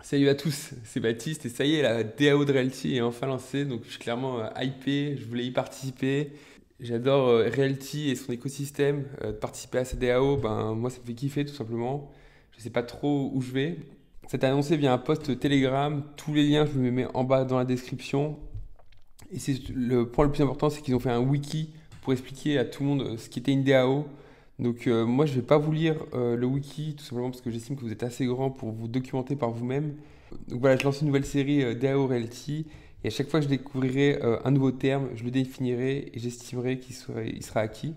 Salut à tous, c'est Baptiste et ça y est, la DAO de Realty est enfin lancée, donc je suis clairement hypé, je voulais y participer. J'adore Realty et son écosystème, de participer à cette DAO, ben moi ça me fait kiffer tout simplement. Je sais pas trop où je vais. C'est annoncé via un post Telegram, tous les liens je vous les mets en bas dans la description. Et c'est le point le plus important, c'est qu'ils ont fait un wiki pour expliquer à tout le monde ce qu'était une DAO. Donc moi je vais pas vous lire le wiki tout simplement parce que j'estime que vous êtes assez grand pour vous documenter par vous-même. Donc voilà, je lance une nouvelle série DAO Realty et à chaque fois que je découvrirai un nouveau terme, je le définirai et j'estimerai il sera acquis.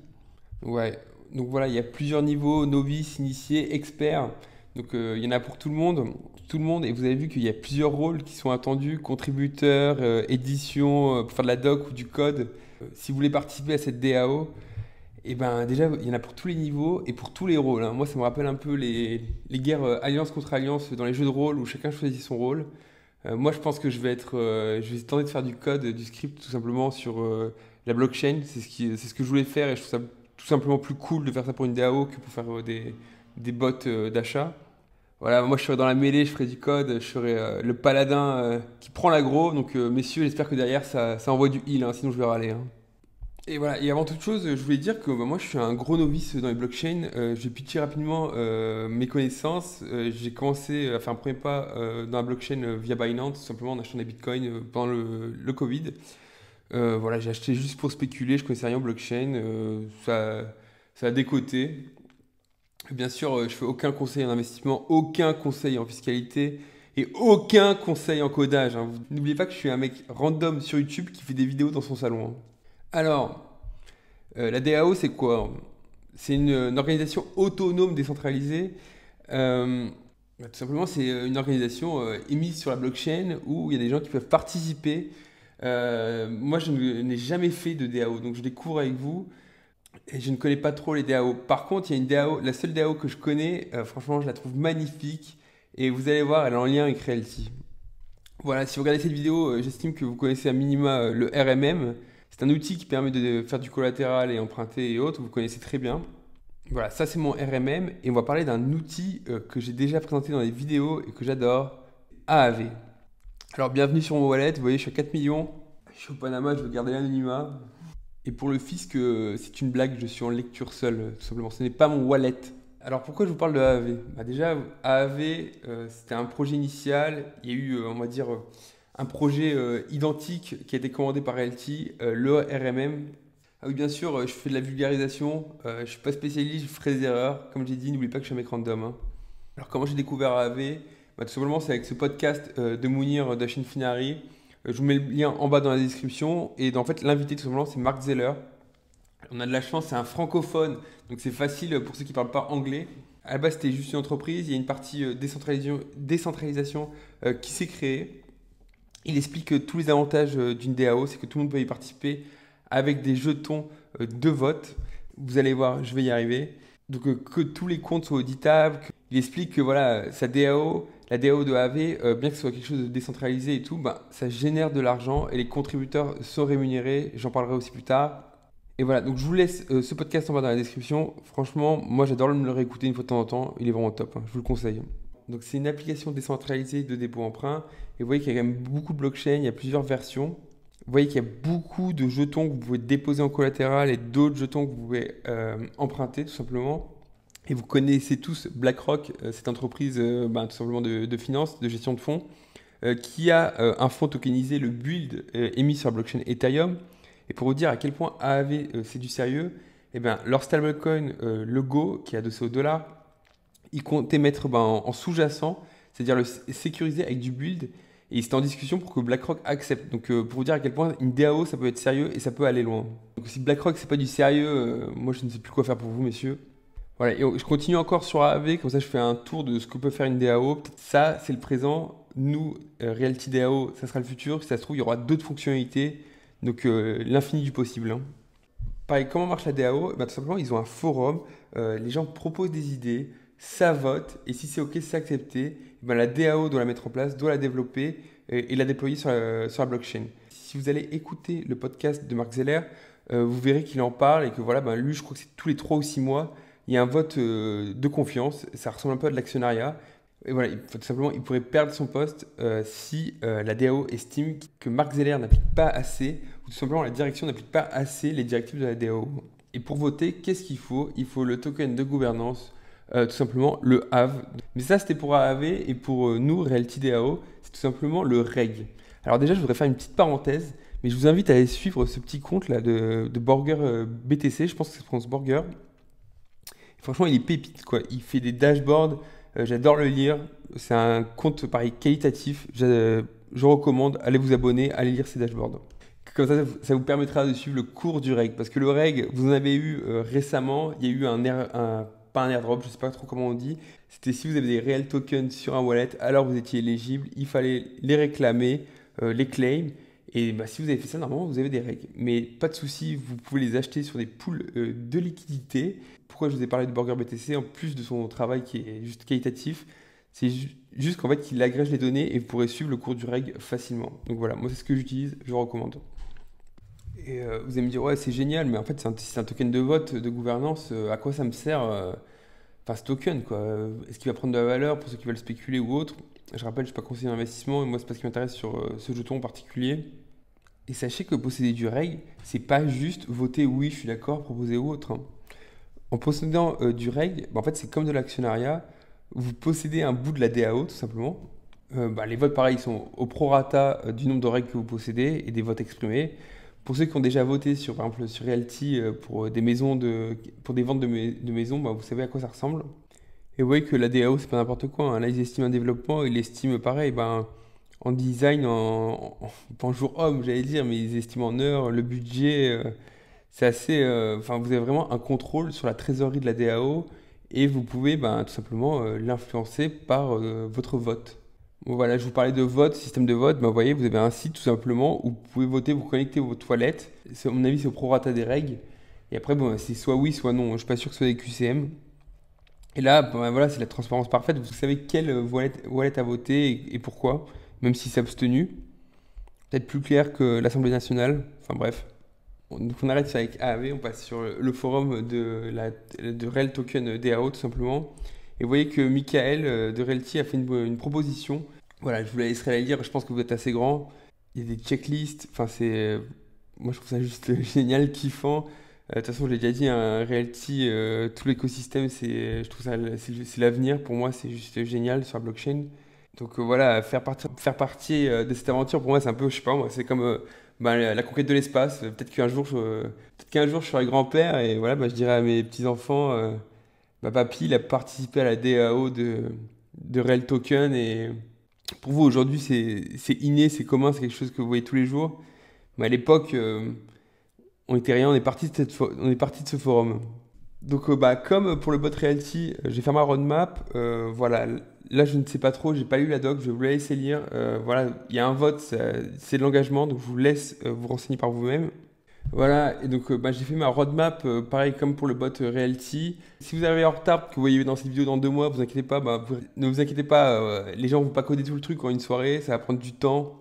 Ouais, donc voilà, il y a plusieurs niveaux, novice, initié, expert. Donc il y en a pour tout le monde. Et vous avez vu qu'il y a plusieurs rôles qui sont attendus, contributeurs, édition, pour faire de la doc ou du code. Si vous voulez participer à cette DAO, et ben déjà, il y en a pour tous les niveaux et pour tous les rôles, hein. Moi, ça me rappelle un peu les guerres alliance contre alliance dans les jeux de rôle où chacun choisit son rôle. Moi, je pense que je vais tenter de faire du code, du script tout simplement sur la blockchain. C'est ce que je voulais faire et je trouve ça tout simplement plus cool de faire ça pour une DAO que pour faire des bots d'achat. Voilà, moi je serai dans la mêlée, je ferai du code, je serai le paladin qui prend l'aggro. Donc messieurs, j'espère que derrière ça envoie du heal, hein, sinon je vais râler, hein. Et voilà, et avant toute chose, je voulais dire que bah, moi je suis un gros novice dans les blockchains. J'ai pitché rapidement mes connaissances. J'ai commencé à faire un premier pas dans la blockchain via Binance, tout simplement en achetant des bitcoins pendant le Covid. Voilà, j'ai acheté juste pour spéculer, je connaissais rien en blockchain. Ça a décoté. Bien sûr, je fais aucun conseil en investissement, aucun conseil en fiscalité et aucun conseil en codage, hein. N'oubliez pas que je suis un mec random sur YouTube qui fait des vidéos dans son salon, hein. Alors, la DAO, c'est quoi? C'est une organisation autonome décentralisée. Euh, Tout simplement, c'est une organisation émise sur la blockchain où il y a des gens qui peuvent participer. Moi, n'ai jamais fait de DAO, donc je découvre avec vous et je ne connais pas trop les DAO. Par contre, il y a une DAO, la seule DAO que je connais, franchement, je la trouve magnifique et vous allez voir, elle est en lien avec Realty. Voilà, si vous regardez cette vidéo, j'estime que vous connaissez à minima le RMM. C'est un outil qui permet de faire du collatéral et emprunter et autres, vous connaissez très bien. Voilà, ça c'est mon RMM et on va parler d'un outil que j'ai déjà présenté dans des vidéos et que j'adore, AAV. Alors bienvenue sur mon wallet, vous voyez je suis à 4 millions, je suis au Panama, je veux garder l'anonymat. Et pour le fisc, c'est une blague, je suis en lecture seule, tout simplement, ce n'est pas mon wallet. Alors pourquoi je vous parle de AAV? Bah déjà, AAV, c'était un projet initial. Il y a eu, on va dire, un projet identique qui a été commandé par LT, le RMM. Ah oui, bien sûr, je fais de la vulgarisation. Je ne suis pas spécialiste, je ferai des erreurs. Comme j'ai dit, n'oublie pas que je suis un mec random, hein. Alors comment j'ai découvert AAV? Bah, tout simplement, c'est avec ce podcast de Mounir d'Achine Finari. Je vous mets le lien en bas dans la description. Et en fait, l'invité, tout simplement, c'est Mark Zeller. On a de la chance, c'est un francophone, donc c'est facile pour ceux qui ne parlent pas anglais. À la base, c'était juste une entreprise, il y a une partie décentralisation qui s'est créée. Il explique tous les avantages d'une DAO, c'est que tout le monde peut y participer avec des jetons de vote. Vous allez voir, je vais y arriver. Donc que tous les comptes soient auditables. Il explique que voilà, sa DAO, la DAO de AV, bien que ce soit quelque chose de décentralisé et tout, bah, ça génère de l'argent et les contributeurs sont rémunérés. J'en parlerai aussi plus tard. Et voilà, donc je vous laisse ce podcast en bas dans la description. Franchement, moi j'adore me le réécouter une fois de temps en temps. Il est vraiment top, hein, je vous le conseille. Donc c'est une application décentralisée de dépôt emprunt. Et vous voyez qu'il y a quand même beaucoup de blockchains, il y a plusieurs versions. Vous voyez qu'il y a beaucoup de jetons que vous pouvez déposer en collatéral et d'autres jetons que vous pouvez emprunter tout simplement. Et vous connaissez tous BlackRock, cette entreprise ben, tout simplement de finance, de gestion de fonds, qui a un fonds tokenisé, le Build, émis sur la blockchain Ethereum. Et pour vous dire à quel point AAV c'est du sérieux, eh ben, leur stablecoin, le Go, qui est adossé au dollar, ils comptaient mettre ben, en sous-jacent, c'est-à-dire le sécuriser avec du build. Et c'était en discussion pour que BlackRock accepte. Donc pour vous dire à quel point une DAO ça peut être sérieux et ça peut aller loin. Donc si BlackRock c'est pas du sérieux, moi je ne sais plus quoi faire pour vous messieurs. Voilà, et je continue encore sur AAV, comme ça je fais un tour de ce que peut faire une DAO. Ça c'est le présent, nous, Realty DAO, ça sera le futur. Si ça se trouve, il y aura d'autres fonctionnalités. Donc l'infini du possible, hein. Pareil, comment marche la DAO? Bah, tout simplement, ils ont un forum, les gens proposent des idées, ça vote, et si c'est OK, c'est accepté, bah, la DAO doit la mettre en place, doit la développer et la déployer sur la blockchain. Si vous allez écouter le podcast de Mark Zeller, vous verrez qu'il en parle et que voilà, bah, lui, je crois que c'est tous les 3 ou 6 mois, il y a un vote de confiance, ça ressemble un peu à de l'actionnariat. Et voilà, tout simplement, il pourrait perdre son poste si la DAO estime que Mark Zeller n'applique pas assez, ou tout simplement la direction n'applique pas assez les directives de la DAO. Et pour voter, qu'est-ce qu'il faut? Il faut le token de gouvernance, tout simplement le HAV. Mais ça, c'était pour AAV, et pour nous, Realty DAO, c'est tout simplement le REG. Alors déjà, je voudrais faire une petite parenthèse, mais je vous invite à aller suivre ce petit compte là de Borger BTC, je pense que c'est France Borger. Franchement, il est pépite, quoi. Il fait des dashboards, j'adore le lire. C'est un compte, pareil, qualitatif. Je recommande, allez vous abonner, allez lire ces dashboards. Comme ça vous permettra de suivre le cours du reg. Parce que le reg, vous en avez eu récemment, il y a eu pas un airdrop, je ne sais pas trop comment on dit. C'était si vous avez des réels tokens sur un wallet, alors vous étiez éligible, il fallait les réclamer, les claims. Et bah, si vous avez fait ça, normalement, vous avez des règles. Mais pas de souci, vous pouvez les acheter sur des pools de liquidité. Pourquoi je vous ai parlé de Borger BTC, en plus de son travail qui est juste qualitatif, c'est juste qu'en fait, il agrège les données et vous pourrez suivre le cours du reg facilement. Donc voilà, moi c'est ce que j'utilise, je recommande. Et vous allez me dire, ouais, c'est génial, mais en fait, c'est un token de vote, de gouvernance. À quoi ça me sert enfin, ce token, quoi. Est-ce qu'il va prendre de la valeur pour ceux qui veulent spéculer ou autre? Je rappelle, je ne suis pas conseiller d'investissement, et moi, c'est pas ce qui m'intéresse sur ce jeton en particulier. Et sachez que posséder du reg, c'est pas juste voter oui, je suis d'accord, proposer ou autre, hein. En possédant du reg, bah, en fait, c'est comme de l'actionnariat. Vous possédez un bout de la DAO, tout simplement. Bah, les votes, pareil, sont au prorata du nombre de règles que vous possédez et des votes exprimés. Pour ceux qui ont déjà voté sur, par exemple, sur Realty pour des maisons pour des ventes de maisons, bah, vous savez à quoi ça ressemble. Et vous voyez que la DAO, c'est pas n'importe quoi, hein. Là, ils estiment un développement, ils estiment pareil, ben, en design, pas en jour homme, j'allais dire, mais ils estiment en heure, le budget. C'est assez. Enfin, vous avez vraiment un contrôle sur la trésorerie de la DAO et vous pouvez ben, tout simplement l'influencer par votre vote. Bon, voilà, je vous parlais de vote, système de vote. Ben, vous voyez, vous avez un site tout simplement où vous pouvez voter, vous connectez vos toilettes. À mon avis, c'est au prorata des règles. Et après, bon, c'est soit oui, soit non. Je suis pas sûr que ce soit des QCM. Et là, ben, voilà, c'est la transparence parfaite. Vous savez quelle wallet a voté et pourquoi, même si c'est abstenu. Peut-être plus clair que l'Assemblée nationale. Enfin bref. Donc on arrête ça avec AAV, on passe sur le forum de Rel Token DAO tout simplement. Et vous voyez que Michael de Realty a fait une proposition. Voilà, je vous laisserai la lire, je pense que vous êtes assez grand. Il y a des checklists, enfin moi je trouve ça juste génial, kiffant. De toute façon, je l'ai déjà dit, un Realty, tout l'écosystème, je trouve ça, c'est l'avenir. Pour moi, c'est juste génial sur la blockchain. Donc voilà, faire partie de cette aventure, pour moi, c'est un peu, je sais pas, moi, c'est comme bah, la conquête de l'espace. Peut-être qu'un jour, je serai grand-père et voilà, bah, je dirai à mes petits-enfants, bah, papy, il a participé à la DAO de Rel Token. Et pour vous, aujourd'hui, c'est inné, c'est commun, c'est quelque chose que vous voyez tous les jours. Mais à l'époque, on était rien, on est parti de ce forum. Donc, bah, comme pour le bot Realty, j'ai fait ma roadmap. Voilà, là, je ne sais pas trop, j'ai pas lu la doc, je vais vous la laisser lire. Voilà, il y a un vote, c'est de l'engagement, donc je vous laisse vous renseigner par vous-même. Voilà, et donc bah, j'ai fait ma roadmap, pareil comme pour le bot Realty. Si vous arrivez en retard, que vous voyez dans cette vidéo dans 2 mois, vous inquiétez pas, bah, ne vous inquiétez pas, les gens vont pas coder tout le truc en une soirée, ça va prendre du temps.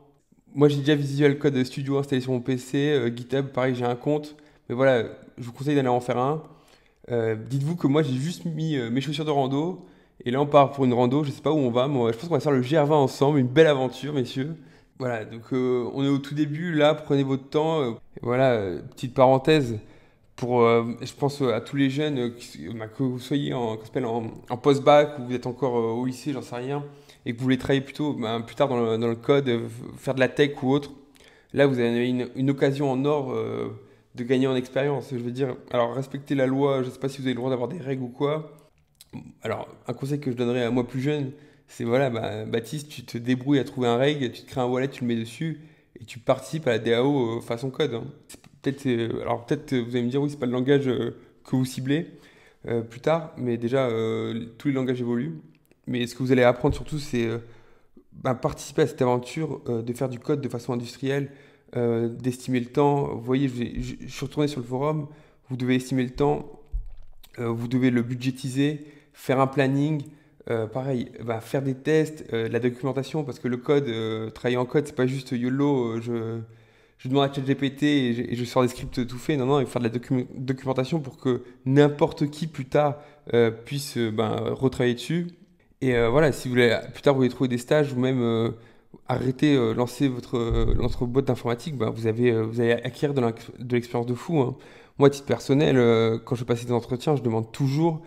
Moi, j'ai déjà Visual Code Studio installé sur mon PC, GitHub, pareil, j'ai un compte. Mais voilà, je vous conseille d'aller en faire un. Dites-vous que moi j'ai juste mis mes chaussures de rando et là on part pour une rando, je sais pas où on va, mais je pense qu'on va faire le GR20 ensemble, une belle aventure messieurs. Voilà, donc on est au tout début là, prenez votre temps. Et voilà, petite parenthèse pour, je pense à tous les jeunes, bah, que vous soyez en post-bac ou vous êtes encore au lycée, j'en sais rien, et que vous voulez travailler plutôt bah, plus tard dans le code, faire de la tech ou autre. Là vous avez une occasion en or de gagner en expérience. Je veux dire, alors respecter la loi, je ne sais pas si vous avez le droit d'avoir des règles ou quoi. Alors, un conseil que je donnerais à moi plus jeune, c'est voilà, bah, Baptiste, tu te débrouilles à trouver un règle, tu te crées un wallet, tu le mets dessus et tu participes à la DAO façon code, hein. Alors peut-être vous allez me dire oui, c'est pas le langage que vous ciblez plus tard, mais déjà tous les langages évoluent. Mais ce que vous allez apprendre surtout, c'est bah, participer à cette aventure, de faire du code de façon industrielle, d'estimer le temps. Vous voyez, je suis retourné sur le forum, vous devez estimer le temps, vous devez le budgétiser, faire un planning, pareil, bah, faire des tests, la documentation, parce que le code, travailler en code, c'est pas juste YOLO, je demande à ChatGPT et je sors des scripts tout faits. Non, non, il faut faire de la documentation pour que n'importe qui plus tard puisse ben, retravailler dessus. Et voilà, si vous voulez, plus tard vous voulez trouver des stages ou même arrêter, lancer votre boîte d'informatique, bah, vous allez acquérir de l'expérience de fou, hein. Moi, à titre personnel, quand je passe des entretiens, je demande toujours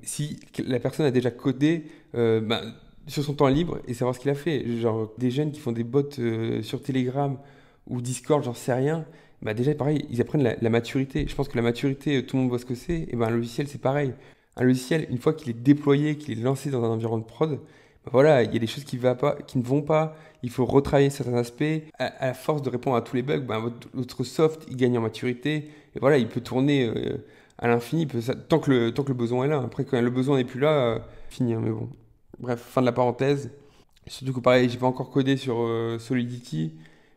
si la personne a déjà codé bah, sur son temps libre et savoir ce qu'il a fait. Genre, des jeunes qui font des bots sur Telegram ou Discord, j'en sais rien. Bah, déjà, pareil, ils apprennent la maturité. Je pense que la maturité, tout le monde voit ce que c'est. Et ben, un logiciel, c'est pareil. Un logiciel, une fois qu'il est déployé, qu'il est lancé dans un environnement de prod, bah voilà, il y a des choses qui ne vont pas, il faut retravailler certains aspects. À la force de répondre à tous les bugs, bah, votre soft, il gagne en maturité. Et voilà, il peut tourner à l'infini, tant que le besoin est là. Après, quand le besoin n'est plus là, fini, hein, mais bon. Bref, fin de la parenthèse. Surtout que pareil, j'ai pas encore codé sur Solidity,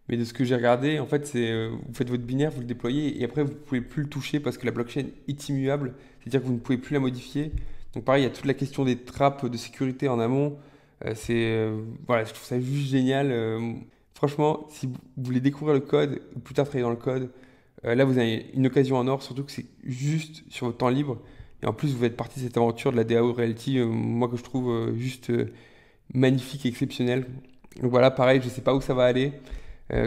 mais de ce que j'ai regardé, en fait, c'est vous faites votre binaire, vous le deployez, et après, vous pouvez plus le toucher parce que la blockchain est immuable, c'est-à-dire que vous ne pouvez plus la modifier. Donc pareil, il y a toute la question des trappes de sécurité en amont. Voilà, je trouve ça juste génial. Franchement, si vous voulez découvrir le code, ou plus tard travailler dans le code, là vous avez une occasion en or, surtout que c'est juste sur votre temps libre. Et en plus, vous faites partie de cette aventure de la DAO Reality, moi que je trouve juste magnifique et exceptionnelle. Donc voilà, pareil, je sais pas où ça va aller.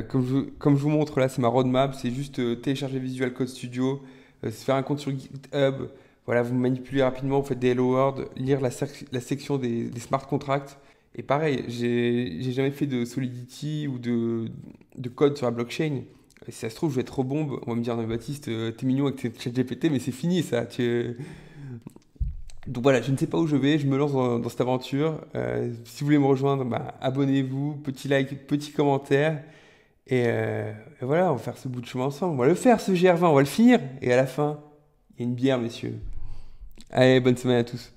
Comme je vous montre là, c'est ma roadmap, c'est juste télécharger Visual Code Studio, se faire un compte sur GitHub, voilà, vous manipulez rapidement, vous faites des Hello World, lire la section des smart contracts. Et pareil, j'ai jamais fait de Solidity ou de code sur la blockchain. Et si ça se trouve, je vais être trop bombe. On va me dire, non, Baptiste, t'es mignon avec tes ChatGPT, mais c'est fini ça. Donc voilà, je ne sais pas où je vais, je me lance dans cette aventure. Si vous voulez me rejoindre, bah, abonnez-vous, petit like, petit commentaire. Et voilà, on va faire ce bout de chemin ensemble. On va le faire, ce GR20, on va le finir. Et à la fin, il y a une bière, messieurs. Allez, bonne semaine à tous.